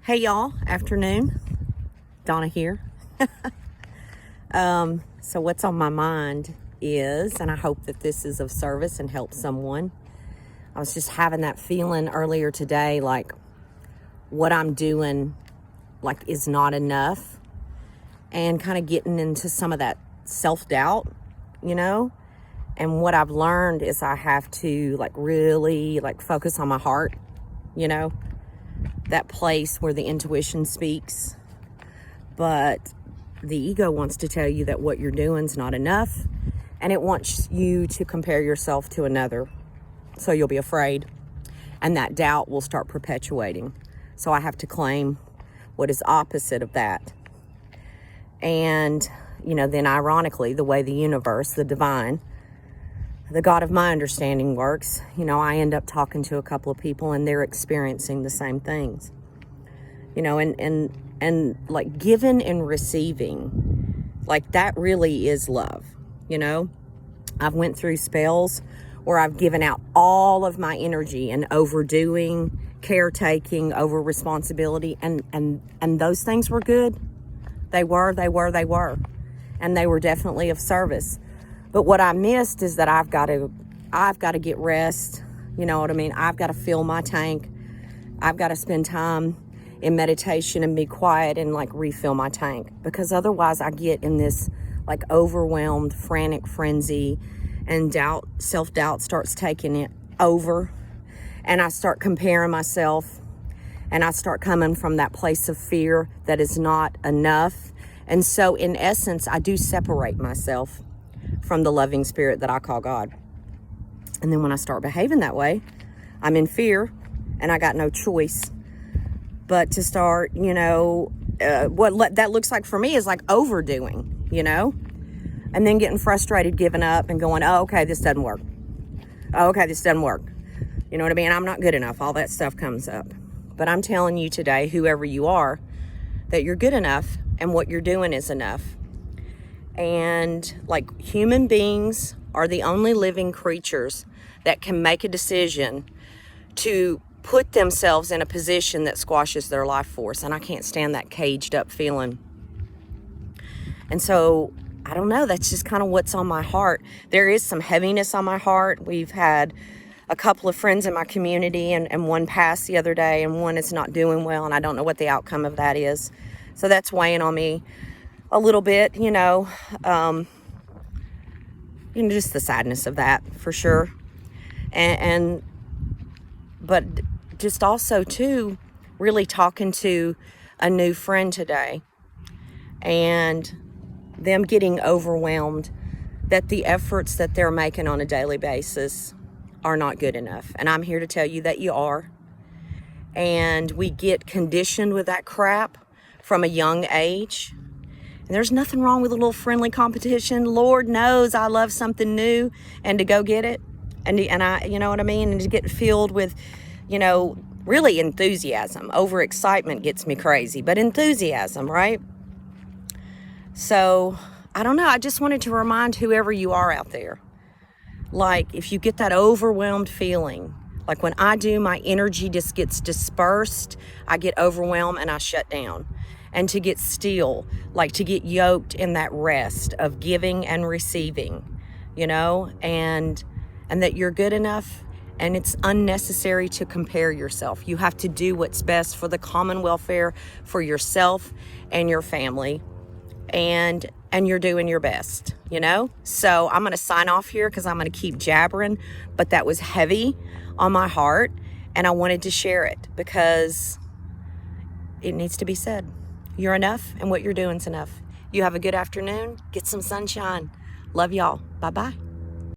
Hey y'all, afternoon. Donna here. So what's on my mind is, and I hope that this is of service and helps someone. I was just having that feeling earlier today, like what I'm doing is not enough, and kind of getting into some of that self-doubt, you know? And what I've learned is I have to really focus on my heart, you know? That place where the intuition speaks, but the ego wants to tell you that what you're doing is not enough, and it wants you to compare yourself to another, so you'll be afraid, and that doubt will start perpetuating. So I have to claim what is opposite of that. And then ironically, the way the universe, the divine, the God of my understanding works, I end up talking to a couple of people and they're experiencing the same things. And like giving and receiving, like that really is love. I've went through spells where I've given out all of my energy and overdoing, caretaking, over responsibility, and those things were good. They were. And they were definitely of service. But what I missed is that I've got to get rest. You know what I mean? I've got to fill my tank. I've got to spend time in meditation and be quiet and refill my tank, because otherwise I get in this overwhelmed, frantic frenzy, and self-doubt starts taking it over, and I start comparing myself, and I start coming from that place of fear that is not enough. And so in essence, I do separate myself from the loving spirit that I call God. And then when I start behaving that way, I'm in fear, and I got no choice but to start, what that looks like for me is overdoing, and then getting frustrated, giving up, and going, oh, okay, this doesn't work. Oh, okay, this doesn't work. You know what I mean? I'm not good enough. All that stuff comes up. But I'm telling you today, whoever you are, that you're good enough, and what you're doing is enough. And human beings are the only living creatures that can make a decision to put themselves in a position that squashes their life force. And I can't stand that caged up feeling. And so, I don't know, that's just kind of what's on my heart. There is some heaviness on my heart. We've had a couple of friends in my community, and one passed the other day, and one is not doing well, and I don't know what the outcome of that is. So that's weighing on me a little bit, just the sadness of that for sure. But just also too, really talking to a new friend today, and them getting overwhelmed that the efforts that they're making on a daily basis are not good enough. And I'm here to tell you that you are. And we get conditioned with that crap from a young age. And there's nothing wrong with a little friendly competition. Lord knows I love something new, and to go get it. And I, you know what I mean? And to get filled with, really enthusiasm. Overexcitement gets me crazy, but enthusiasm, right? So, I don't know. I just wanted to remind whoever you are out there, if you get that overwhelmed feeling, when I do, my energy just gets dispersed. I get overwhelmed and I shut down. And to get still, to get yoked in that rest of giving and receiving, and that you're good enough, and it's unnecessary to compare yourself. You have to do what's best for the common welfare for yourself and your family, and you're doing your best, So I'm going to sign off here because I'm going to keep jabbering, but that was heavy on my heart, and I wanted to share it because it needs to be said. You're enough, and what you're doing is enough. You have a good afternoon. Get some sunshine. Love y'all. Bye-bye.